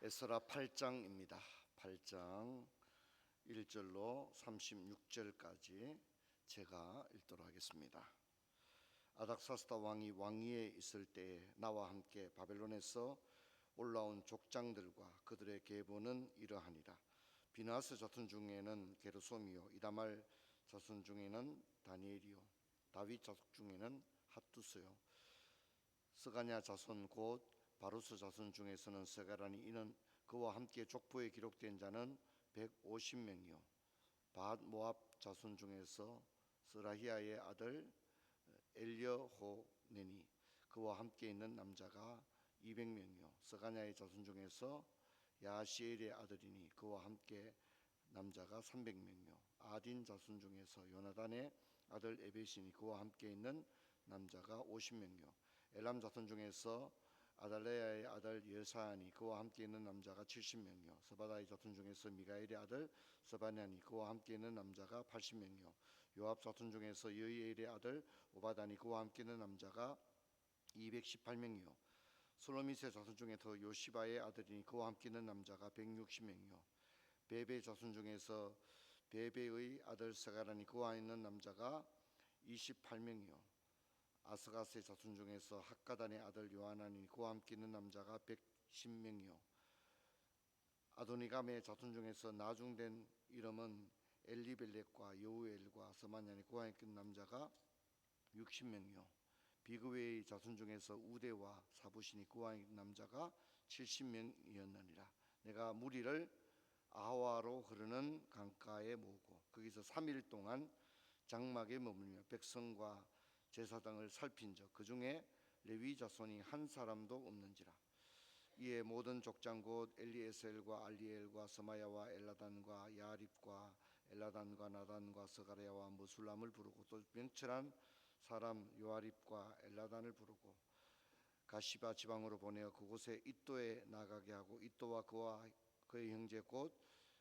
에스라 8장입니다. 8장 1절로 36절까지 제가 읽도록 하겠습니다. 아닥사스다 왕이 왕위에 있을 때에 나와 함께 바벨론에서 올라온 족장들과 그들의 계보는 이러하니라. 비나스 자손 중에는 게르솜이요, 이다말 자손 중에는 다니엘이요, 다윗 자손 중에는 핫두스요, 스가냐 자손 곧 바루스 자손 중에서는 세가라니, 이는 그와 함께 족보에 기록된 자는 150명이요 밧 모압 자손 중에서 스라히아의 아들 엘여호네니, 그와 함께 있는 남자가 200명이요 스가냐의 자손 중에서 야시엘의 아들이니, 그와 함께 남자가 300명이요 아딘 자손 중에서 요나단의 아들 에벳이니, 그와 함께 있는 남자가 50명이요 엘람 자손 중에서 아달레야의 아들 여사니, 그와 함께 있는 남자가 70명이요 스바다의 자손 중에서 미가엘의 아들 스바냐니, 그와 함께 있는 남자가 80명이요 요압 자손 중에서 여이엘의 아들 오바다니, 그와 함께 있는 남자가 218명이요 슬로미세 자손 중에서 요시바의 아들이니, 그와 함께 있는 남자가 160명이요 베베 자손 중에서 베베의 아들 세가라니, 그와 있는 남자가 28명이요 아스가스의 자손 중에서 학가단의 아들 요하나니, 그와 함께 있는 남자가 110명이요 아도니감의 자손 중에서 나중된 이름은 엘리벨렉과 여우엘과 스마냐니, 그와 함께 있는 남자가 60명이요 비그웨의 자손 중에서 우대와 사부시니, 그와 있는 남자가 70명이었느니라. 내가 무리를 아하와로 흐르는 강가에 모으고 거기서 3일 동안 장막에 머물며 백성과 제사장을 살핀 적 그 중에 레위 자손이 한 사람도 없는지라. 이에 모든 족장 곧 엘리에셀과 알리엘과 스마야와 엘라단과 야립과 엘라단과 나단과 스가랴와 무술람을 부르고, 또 명철한 사람 요아립과 엘라단을 부르고 가시바 지방으로 보내어 그곳에 잇도에 나가게 하고, 잇도와 그와 그의 형제 곧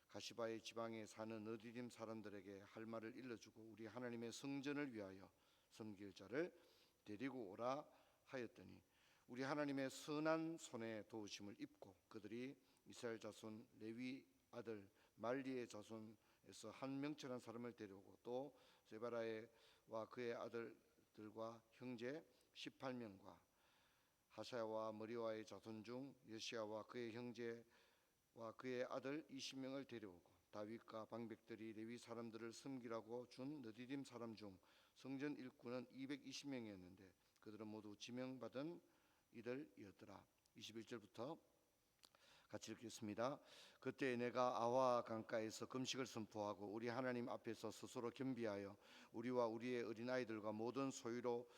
가시바의 지방에 사는 느디딤 사람들에게 할 말을 일러주고, 우리 하나님의 성전을 위하여 섬길 자를 데리고 오라 하였더니, 우리 하나님의 선한 손에 도우심을 입고 그들이 이스라엘 자손 레위 아들 말리의 자손에서 한 명철한 사람을 데려오고, 또 세바라와 그의 아들들과 형제 18명과 하샤와 머리와의 자손 중 여시야와 그의 형제와 그의 아들 20명을 데려오고, 다윗과 방백들이 레위 사람들을 섬기라고 준 느디딤 사람 중 성전 일꾼은 220명이었는데 그들은 모두 지명받은 이들이었더라. 21절부터 같이 읽겠습니다. 그때 내가 아와 강가에서 금식을 선포하고 우리 하나님 앞에서 스스로 겸비하여 우리와 우리의 어린아이들과 모든 소유로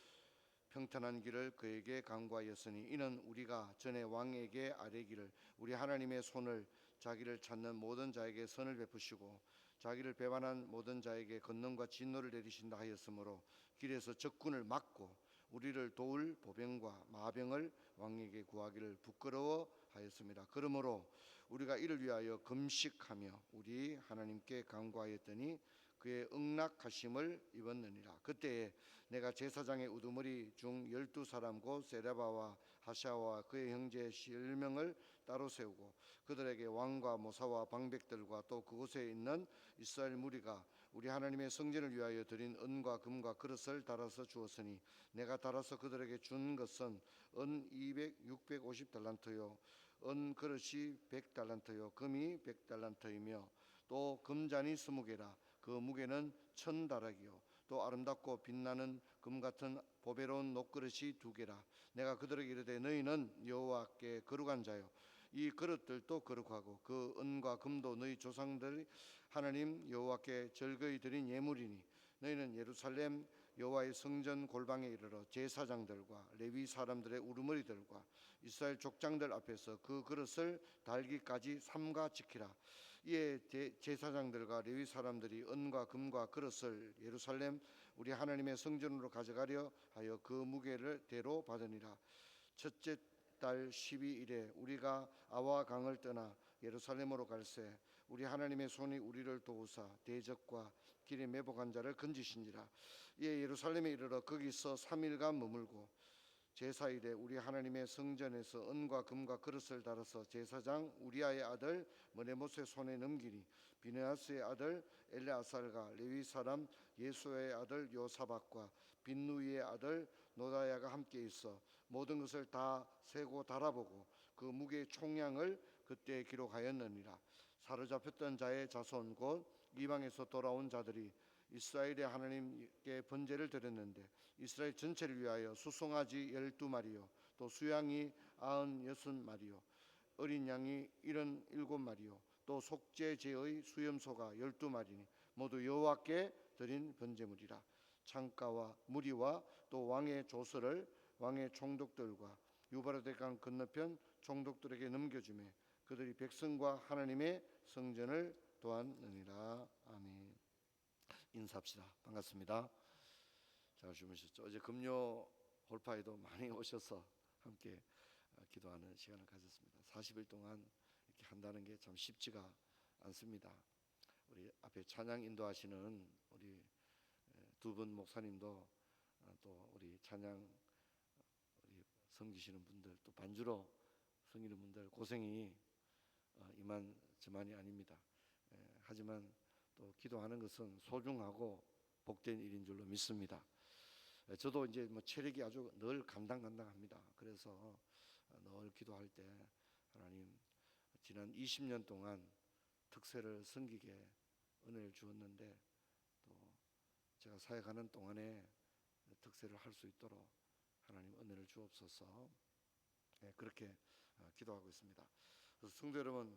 평탄한 길을 그에게 간구하였으니, 이는 우리가 전에 왕에게 아뢰기를 우리 하나님의 손을 자기를 찾는 모든 자에게 선을 베푸시고 자기를 배반한 모든 자에게 권능과 진노를 내리신다 하였으므로, 길에서 적군을 막고 우리를 도울 보병과 마병을 왕에게 구하기를 부끄러워하였습니다. 그러므로 우리가 이를 위하여 금식하며 우리 하나님께 간구하였더니 그의 응낙하심을 입었느니라. 그때에 내가 제사장의 우두머리 중 12사람 곧 세레바와 하샤와 그의 형제 10명을 따로 세우고 그들에게 왕과 모사와 방백들과 또 그곳에 있는 이스라엘 무리가 우리 하나님의 성전을 위하여 드린 은과 금과 그릇을 달아서 주었으니, 내가 달아서 그들에게 준 것은 은 650달란트요 은 그릇이 100달란트요 금이 100달란트이며 또 금잔이 20개라. 그 무게는 1000다락이요 또 아름답고 빛나는 금 같은 보배로운 녹그릇이 2개라. 내가 그들에게 이르되 너희는 여호와께 거룩한 자요, 이 그릇들도 거룩하고 그 은과 금도 너희 조상들이 하나님 여호와께 절거히 드린 예물이니, 너희는 예루살렘 여호와의 성전 골방에 이르러 제사장들과 레위 사람들의 우두머리들과 이스라엘 족장들 앞에서 그 그릇을 달기까지 삼가 지키라. 이에 제사장들과 레위 사람들이 은과 금과 그릇을 예루살렘 우리 하나님의 성전으로 가져가려 하여 그 무게를 대로 받으니라. 첫째 달 12일에 우리가 아와 강을 떠나 예루살렘으로 갈새 우리 하나님의 손이 우리를 도우사 대적과 길에 매복한 자를 건지신지라. 이에 예루살렘에 이르러 거기서 3일간 머물고 제사일에 우리 하나님의 성전에서 은과 금과 그릇을 달아서 제사장 우리아의 아들 머레못의 손에 넘기니 비느하스의 아들 엘레아살과 레위 사람 예수의 아들 요사박과 빈누이의 아들 노다야가 함께 있어 모든 것을 다 세고 달아보고 그 무게의 총량을 그때 기록하였느니라. 사로잡혔던 자의 자손 곧 이방에서 돌아온 자들이 이스라엘의 하나님께 번제를 드렸는데 이스라엘 전체를 위하여 수송아지 12마리요 또 수양이 96마리요 어린 양이 77마리요 또 속죄제의 수염소가 12마리니 모두 여호와께 드린 번제물이라. 창가와 무리와 또 왕의 조서를 왕의 총독들과 유브라데 강 건너편 총독들에게 넘겨주매 그들이 백성과 하나님의 성전을 도왔느니라. 아멘. 인사합시다. 반갑습니다. 잘 주무셨죠? 어제 금요 홀파에도 많이 오셔서 함께 기도하는 시간을 가졌습니다. 40일 동안 이렇게 한다는 게 참 쉽지가 않습니다. 우리 앞에 찬양 인도하시는 우리 두 분 목사님도 또 우리 찬양 우리 섬기시는 분들 또 반주로 섬기는 분들 고생이 이만저만이 아닙니다. 하지만 또 기도하는 것은 소중하고 복된 일인 줄로 믿습니다. 저도 이제 뭐 체력이 아주 늘 간당간당합니다. 그래서 늘 기도할 때 하나님 지난 20년 동안 특세를 섬기게 은혜를 주었는데 또 제가 사역하는 동안에 특세를 할 수 있도록 하나님 은혜를 주옵소서. 그렇게 기도하고 있습니다. 그래서 성도 여러분,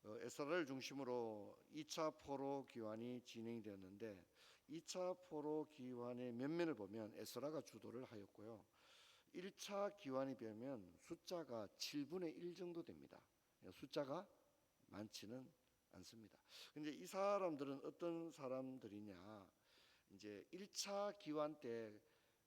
에스라를 중심으로 2차 포로 기환이 진행이 되었는데 2차 포로 기환의 면면을 보면 에스라가 주도를 하였고요. 1차 기환이 보면 숫자가 7분의 1 정도 됩니다. 숫자가 많지는 않습니다. 근데 이 사람들은 어떤 사람들이냐? 이제 1차 기환 때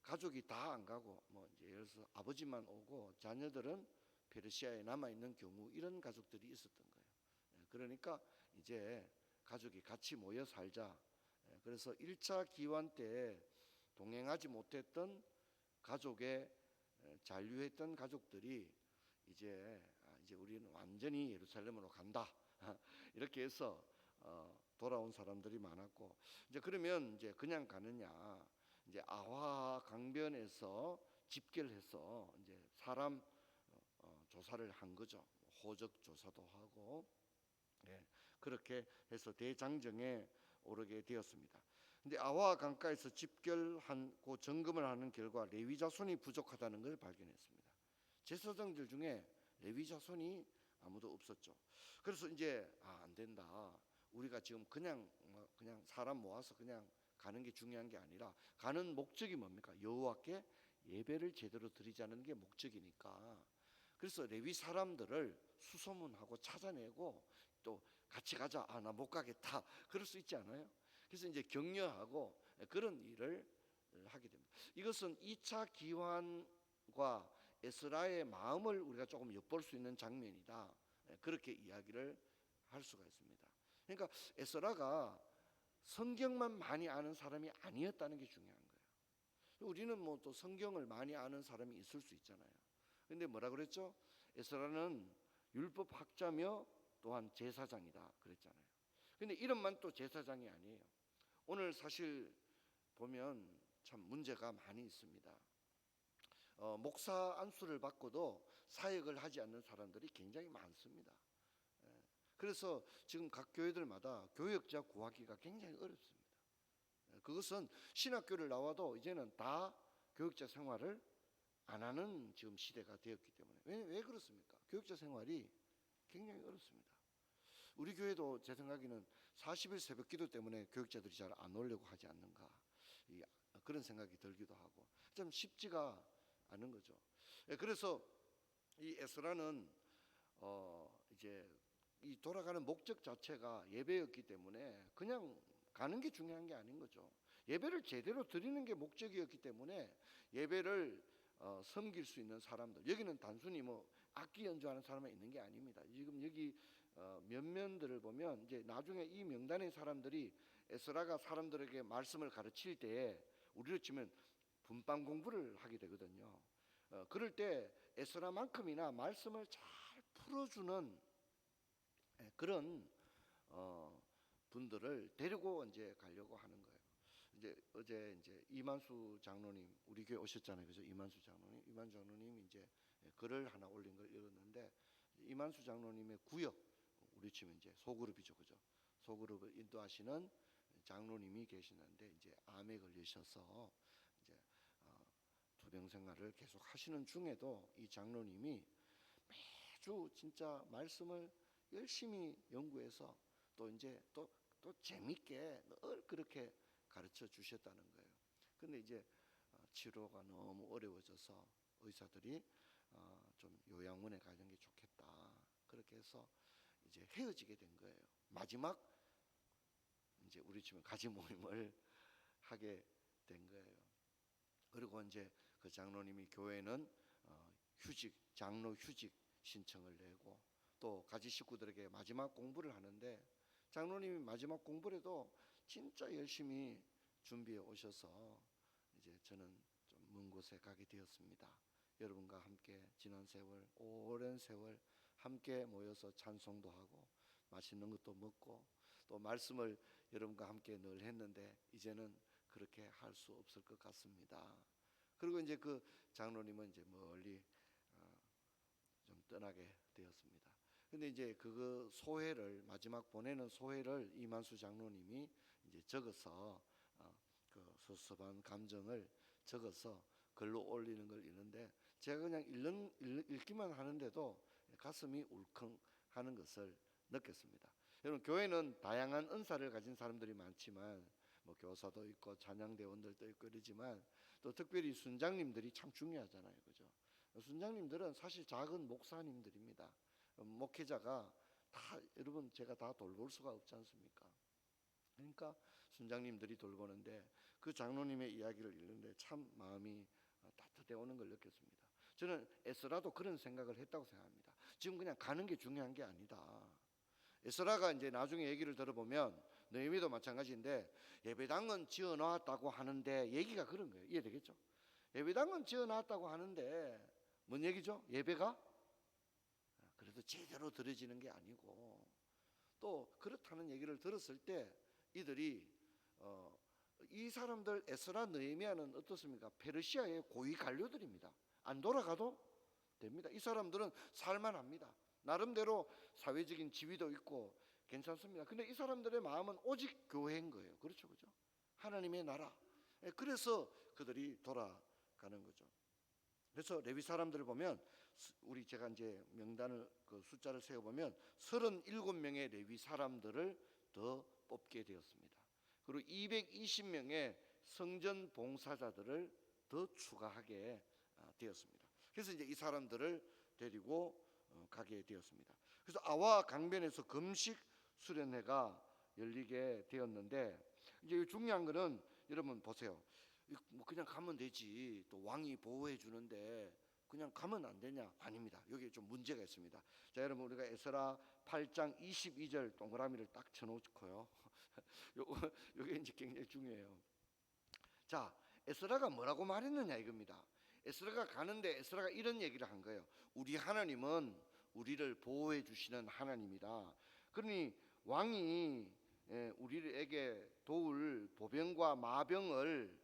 가족이 다 안 가고 뭐 이제 예를 들어서 아버지만 오고 자녀들은 페르시아에 남아 있는 경우 이런 가족들이 있었던 거예요. 그러니까 이제 가족이 같이 모여 살자. 그래서 1차 기환 때 동행하지 못했던 가족에 잔류했던 가족들이 이제 우리는 완전히 예루살렘으로 간다. 이렇게 해서 돌아온 사람들이 많았고 이제 그러면 이제 그냥 가느냐? 이제 아화 강변에서 집결해서 이제 사람 조사를 한 거죠. 호적 조사도 하고 그렇게 해서 대장정에 오르게 되었습니다. 근데 아화 강가에서 집결하고 점검을 하는 결과 레위 자손이 부족하다는 걸 발견했습니다. 제사장들 중에 레위 자손이 아무도 없었죠. 그래서 이제 안 된다. 우리가 지금 그냥 사람 모아서 그냥 가는 게 중요한 게 아니라 가는 목적이 뭡니까? 여호와께 예배를 제대로 드리자는 게 목적이니까. 그래서 레위 사람들을 수소문하고 찾아내고 또 같이 가자. 나 못 가겠다. 그럴 수 있지 않아요? 그래서 이제 격려하고 그런 일을 하게 됩니다. 이것은 2차 기환과 에스라의 마음을 우리가 조금 엿볼 수 있는 장면이다. 그렇게 이야기를 할 수가 있습니다. 그러니까 에스라가 성경만 많이 아는 사람이 아니었다는 게 중요한 거예요. 우리는 뭐 또 성경을 많이 아는 사람이 있을 수 있잖아요. 근데 뭐라 그랬죠? 에스라는 율법학자며 또한 제사장이다 그랬잖아요. 근데 이름만 또 제사장이 아니에요. 오늘 사실 보면 참 문제가 많이 있습니다. 목사 안수를 받고도 사역을 하지 않는 사람들이 굉장히 많습니다. 그래서 지금 각 교회들마다 교역자 구하기가 굉장히 어렵습니다. 그것은 신학교를 나와도 이제는 다 교역자 생활을 안 하는 지금 시대가 되었기 때문에. 왜 그렇습니까? 교역자 생활이 굉장히 어렵습니다. 우리 교회도 제 생각에는 40일 새벽 기도 때문에 교역자들이 잘 안 오려고 하지 않는가 그런 생각이 들기도 하고 좀 쉽지가 않은 거죠. 그래서 이 에스라는 이제 이 돌아가는 목적 자체가 예배였기 때문에 그냥 가는 게 중요한 게 아닌 거죠. 예배를 제대로 드리는 게 목적이었기 때문에 예배를 섬길 수 있는 사람들, 여기는 단순히 뭐 악기 연주하는 사람만 있는 게 아닙니다. 지금 여기 면면들을 보면 이제 나중에 이 명단의 사람들이 에스라가 사람들에게 말씀을 가르칠 때에 우리로 치면 분방 공부를 하게 되거든요. 그럴 때 에스라만큼이나 말씀을 잘 풀어주는 그런 분들을 데리고 이제 가려고 하는 거예요. 이제 어제 이제 이만수 장로님 우리 교회 오셨잖아요, 그죠? 이만수 장로님이 이제 글을 하나 올린 걸 읽었는데, 이만수 장로님의 구역, 우리 치면 이제 소그룹이죠, 그죠? 소그룹을 인도하시는 장로님이 계시는데 이제 암에 걸리셔서 이제 투병 생활을 계속 하시는 중에도 이 장로님이 매주 진짜 말씀을 열심히 연구해서 또 이제 또 재밌게 늘 그렇게 가르쳐 주셨다는 거예요. 근데 이제 치료가 너무 어려워져서 의사들이 좀 요양원에 가는 게 좋겠다, 그렇게 해서 이제 헤어지게 된 거예요. 마지막 이제 우리 집에 가지 모임을 하게 된 거예요. 그리고 이제 그 장로님이 교회는 장로 휴직 신청을 내고 또 가지 식구들에게 마지막 공부를 하는데, 장로님이 마지막 공부를 해도 진짜 열심히 준비해 오셔서 이제 저는 좀 먼 곳에 가게 되었습니다. 여러분과 함께 지난 세월, 오랜 세월 함께 모여서 찬송도 하고 맛있는 것도 먹고 또 말씀을 여러분과 함께 늘 했는데 이제는 그렇게 할 수 없을 것 같습니다. 그리고 이제 그 장로님은 이제 멀리 좀 떠나게 되었습니다. 근데 이제 그거 소회를, 마지막 보내는 소회를 이만수 장로님이 이제 적어서 그 섭섭한 감정을 적어서 글로 올리는 걸 읽는데, 제가 그냥 읽기만 하는데도 가슴이 울컥하는 것을 느꼈습니다. 여러분, 교회는 다양한 은사를 가진 사람들이 많지만 뭐 교사도 있고 찬양대원들도 있고 이러지만 또 특별히 순장님들이 참 중요하잖아요, 그죠? 순장님들은 사실 작은 목사님들입니다. 목회자가 다 여러분 제가 다 돌볼 수가 없지 않습니까? 그러니까 순장님들이 돌보는데 그 장로님의 이야기를 읽는데 참 마음이 따뜻해 오는 걸 느꼈습니다. 저는 에스라도 그런 생각을 했다고 생각합니다. 지금 그냥 가는 게 중요한 게 아니다. 에스라가 이제 나중에 얘기를 들어보면 느헤미도 마찬가지인데 예배당은 지어놨다고 하는데, 얘기가 그런 거예요. 이해되겠죠? 예배당은 지어놨다고 하는데 뭔 얘기죠? 예배가 그래도 제대로 드려지는 게 아니고, 또 그렇다는 얘기를 들었을 때 이들이 이 사람들 에스라 느헤미야는 어떻습니까? 페르시아의 고위 관료들입니다. 안 돌아가도 됩니다. 이 사람들은 살만합니다. 나름대로 사회적인 지위도 있고 괜찮습니다. 근데 이 사람들의 마음은 오직 교회인 거예요. 그렇죠, 그죠? 하나님의 나라. 그래서 그들이 돌아가는 거죠. 그래서 레위 사람들을 보면 우리 제가 이제 명단을 그 숫자를 세어 보면 37명의 레위 사람들을 더 뽑게 되었습니다. 그리고 220명의 성전 봉사자들을 더 추가하게 되었습니다. 그래서 이제 이 사람들을 데리고 가게 되었습니다. 그래서 아와 강변에서 금식 수련회가 열리게 되었는데, 이제 중요한 거는 여러분 보세요. 뭐 그냥 가면 되지, 또 왕이 보호해 주는데 그냥 가면 안 되냐? 아닙니다. 여기 좀 문제가 있습니다. 자, 여러분 우리가 에스라 8장 22절 동그라미를 딱 쳐놓고요. 요게 이제 굉장히 중요해요. 자, 에스라가 뭐라고 말했느냐 이겁니다. 에스라가 가는데 에스라가 이런 얘기를 한 거예요. 우리 하나님은 우리를 보호해 주시는 하나님이다. 그러니 왕이 우리에게 도울 보병과 마병을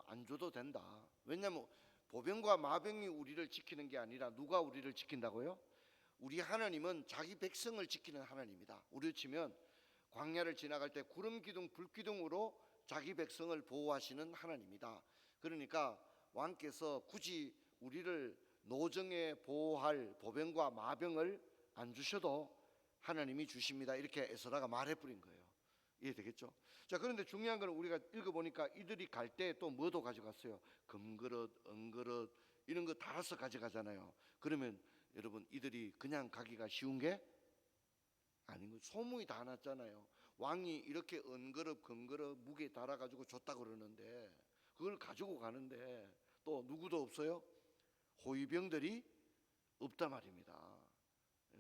안 줘도 된다. 왜냐하면 보병과 마병이 우리를 지키는 게 아니라 누가 우리를 지킨다고요? 우리 하나님은 자기 백성을 지키는 하나님이다. 우리로 치면 광야를 지나갈 때 구름 기둥 불 기둥으로 자기 백성을 보호하시는 하나님이다. 그러니까 왕께서 굳이 우리를 노정에 보호할 보병과 마병을 안 주셔도 하나님이 주십니다. 이렇게 에스라가 말해버린 거예요. 이해되겠죠? 자, 그런데 중요한 건 우리가 읽어보니까 이들이 갈 때 또 뭐도 가져갔어요? 금그릇, 은그릇 이런 거 달아서 가져가잖아요. 그러면 여러분 이들이 그냥 가기가 쉬운 게 아닌 거예요. 소문이 다 났잖아요. 왕이 이렇게 은그릇, 금그릇 무게 달아가지고 줬다 그러는데 그걸 가지고 가는데 또 누구도 없어요? 호위병들이 없단 말입니다.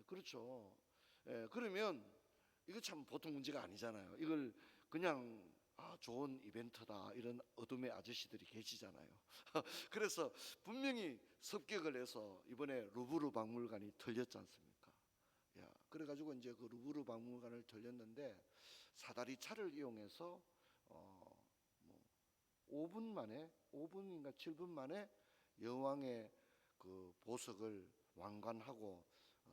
그렇죠. 그러면 이거 참 보통 문제가 아니잖아요. 이걸 그냥 좋은 이벤트다 이런 어둠의 아저씨들이 계시잖아요. 그래서 분명히 습격을 해서 이번에 루브르 박물관이 털렸지 않습니까? 야, 그래가지고 이제 그 루브르 박물관을 털렸는데 사다리 차를 이용해서 뭐 5분 만에 5분인가 7분 만에 여왕의 그 보석을 왕관하고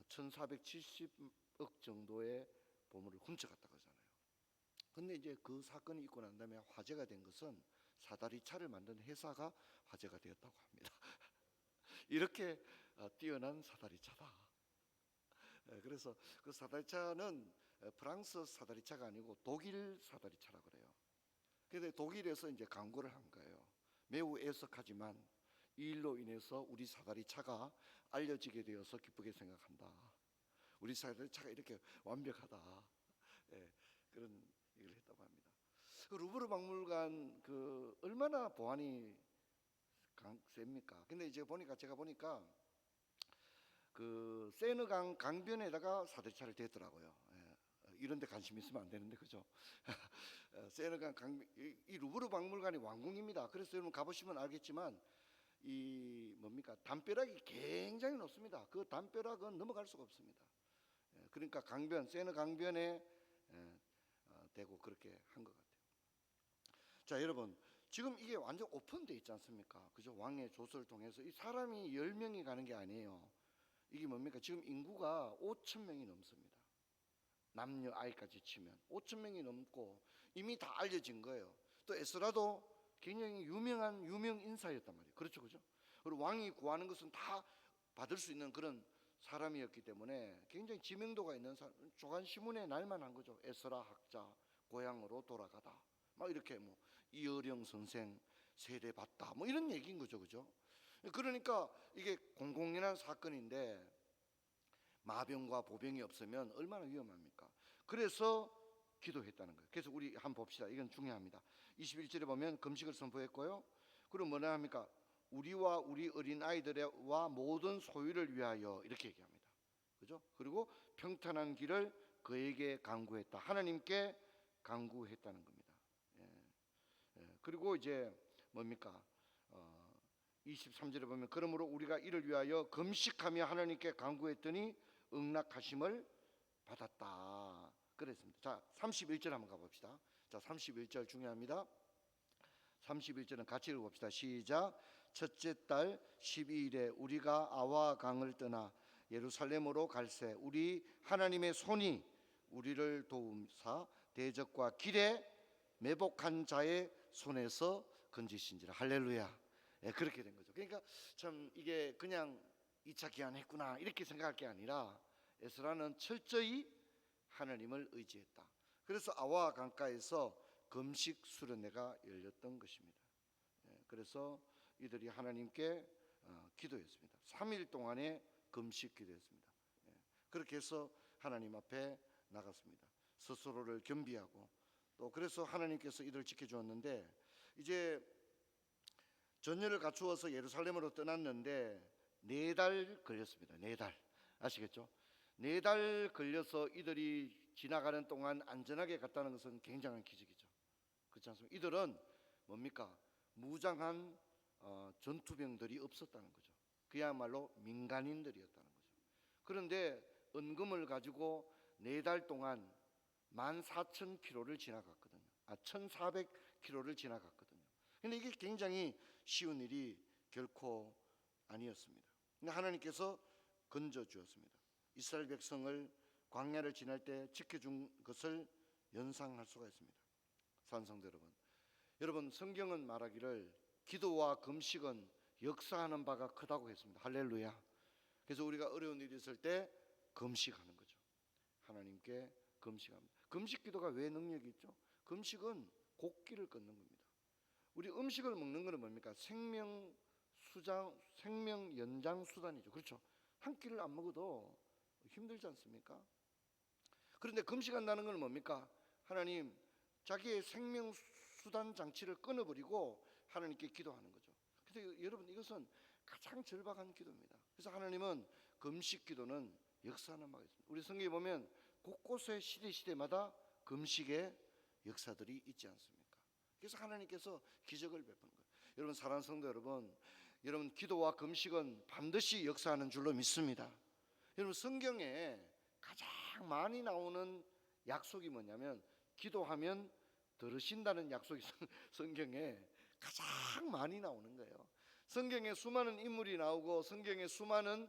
1470억 정도의 보물을 훔쳐갔다고 하잖아요. 근데 이제 그 사건이 있고 난 다음에 화제가 된 것은 사다리 차를 만든 회사가 화제가 되었다고 합니다. 이렇게 뛰어난 사다리 차다. 그래서 그 사다리 차는 프랑스 사다리 차가 아니고 독일 사다리 차라고 그래요. 근데 독일에서 이제 광고를 한 거예요. 매우 애석하지만 이 일로 인해서 우리 사다리 차가 알려지게 되어서 기쁘게 생각한다. 우리 사다리 차가 이렇게 완벽하다. 예, 그런 얘기를 했다고 합니다. 그 루브르 박물관 그 얼마나 보안이 셉니까? 근데 이제 제가 보니까 그 세느강 강변에다가 사다리차를 댔더라고요. 예, 이런데 관심 있으면 안 되는데 그죠? 세느강 이 루브르 박물관이 왕궁입니다. 그래서 여러분 가보시면 알겠지만 이 뭡니까 담벼락이 굉장히 높습니다. 그 담벼락은 넘어갈 수가 없습니다. 그러니까 세느 강변에 대고 그렇게 한 것 같아요. 자, 여러분 지금 이게 완전 오픈돼 있지 않습니까? 그죠? 왕의 조서를 통해서 이 사람이 10명이 가는 게 아니에요. 이게 뭡니까? 지금 인구가 5천 명이 넘습니다. 남녀 아이까지 치면 5천 명이 넘고 이미 다 알려진 거예요. 또 에스라도 굉장히 유명한 유명 인사였단 말이에요. 그렇죠, 그죠? 그리고 왕이 구하는 것은 다 받을 수 있는 그런 사람이었기 때문에 굉장히 지명도가 있는 사람. 조간 시문에 날만한 거죠. 에스라 학자 고향으로 돌아가다. 막 이렇게 뭐 이어령 선생 세례 받다. 뭐 이런 얘기인 거죠, 그죠? 그러니까 이게 공공연한 사건인데 마병과 보병이 없으면 얼마나 위험합니까? 그래서 기도했다는 거예요. 그래서 우리 한번 봅시다. 이건 중요합니다. 21절에 보면 금식을 선포했고요. 그럼 뭐라 합니까? 우리와 우리 어린 아이들과 모든 소유를 위하여 이렇게 얘기합니다. 그죠? 그리고 평탄한 길을 그에게 간구했다. 하나님께 간구했다는 겁니다. 그리고 이제 뭡니까? 23절에 보면 그러므로 우리가 이를 위하여 금식하며 하나님께 간구했더니 응낙하심을 받았다. 그랬습니다. 자, 31절 한번 가봅시다. 자, 31절 중요합니다. 31절은 같이 읽어봅시다. 시작. 첫째 달 12일에 우리가 아와 강을 떠나 예루살렘으로 갈새 우리 하나님의 손이 우리를 도움사 대적과 길에 매복한 자의 손에서 건지신지라. 할렐루야. 예, 그렇게 된 거죠. 그러니까 참 이게 그냥 2차 기한했구나 이렇게 생각할 게 아니라 에스라는 철저히 하나님을 의지했다. 그래서 아와 강가에서 금식 수련회가 열렸던 것입니다. 그래서 이들이 하나님께 기도했습니다. 3일 동안의 금식 기도했습니다. 그렇게 해서 하나님 앞에 나갔습니다. 스스로를 겸비하고 또 그래서 하나님께서 이들을 지켜주었는데 이제 전열을 갖추어서 예루살렘으로 떠났는데 4달 걸렸습니다. 4달 아시겠죠? 4달 걸려서 이들이 지나가는 동안 안전하게 갔다는 것은 굉장한 기적이죠. 그렇지 않습니까? 이들은 뭡니까? 무장한 전투병들이 없었다는 거죠. 그야말로 민간인들이었다는 거죠. 그런데 은금을 가지고 4달 동안 14,000km를 지나갔거든요. 1,400km를 지나갔거든요. 근데 이게 굉장히 쉬운 일이 결코 아니었습니다. 근데 하나님께서 건져 주었습니다. 이스라엘 백성을 광야를 지날 때 지켜준 것을 연상할 수가 있습니다. 산성도 여러분 성경은 말하기를 기도와 금식은 역사하는 바가 크다고 했습니다. 할렐루야. 그래서 우리가 어려운 일이 있을 때 금식하는 거죠. 하나님께 금식합니다. 금식 기도가 왜 능력이 있죠? 금식은 곡기를 끊는 겁니다. 우리 음식을 먹는 것은 뭡니까? 생명 연장 수단이죠. 그렇죠? 한 끼를 안 먹어도 힘들지 않습니까? 그런데 금식한다는 건 뭡니까? 하나님 자기의 생명 수단 장치를 끊어버리고 하나님께 기도하는 거죠. 그래서 여러분 이것은 가장 절박한 기도입니다. 그래서 하나님은 금식 기도는 역사하는 바가 있습니다. 우리 성경에 보면 곳곳에 시대마다 금식의 역사들이 있지 않습니까? 그래서 하나님께서 기적을 베푸는 거예요. 여러분 사랑하는 성도 여러분, 여러분 기도와 금식은 반드시 역사하는 줄로 믿습니다. 여러분 성경에 가장 많이 나오는 약속이 뭐냐면 기도하면 들으신다는 약속이 성경에 가장 많이 나오는 거예요. 성경에 수많은 인물이 나오고 성경에 수많은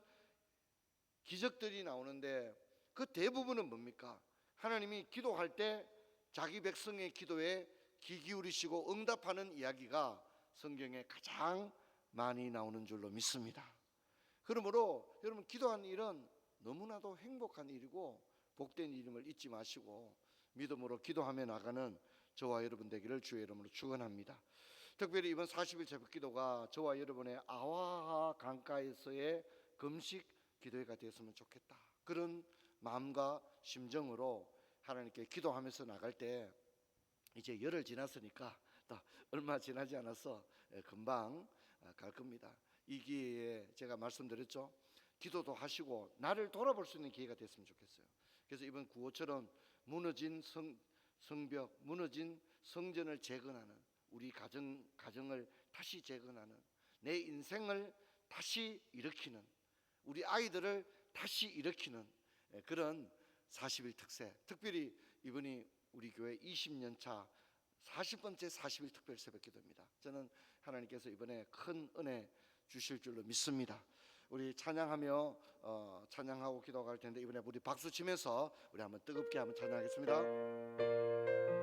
기적들이 나오는데 그 대부분은 뭡니까? 하나님이 기도할 때 자기 백성의 기도에 귀 기울이시고 응답하는 이야기가 성경에 가장 많이 나오는 줄로 믿습니다. 그러므로 여러분 기도하는 일은 너무나도 행복한 일이고 복된 일임을 잊지 마시고 믿음으로 기도하며 나가는 저와 여러분 되기를 주의 이름으로 축원합니다. 특별히 이번 40일 새벽 기도가 저와 여러분의 아와하 강가에서의 금식 기도회가 되었으면 좋겠다. 그런 마음과 심정으로 하나님께 기도하면서 나갈 때 이제 열흘 지났으니까 또 얼마 지나지 않아서 금방 갈 겁니다. 이 기회에 제가 말씀드렸죠. 기도도 하시고 나를 돌아볼 수 있는 기회가 됐으면 좋겠어요. 그래서 이번 구호처럼 무너진 성벽, 무너진 성전을 재건하는 우리 가정을 다시 재건하는 내 인생을 다시 일으키는 우리 아이들을 다시 일으키는 그런 40일 특세, 특별히 이번이 우리 교회 20년 차 40번째 40일 특별 새벽 기도입니다. 저는 하나님께서 이번에 큰 은혜 주실 줄로 믿습니다. 우리 찬양하며 찬양하고 기도할 텐데 이번에 우리 박수 치면서 우리 한번 뜨겁게 한번 찬양하겠습니다.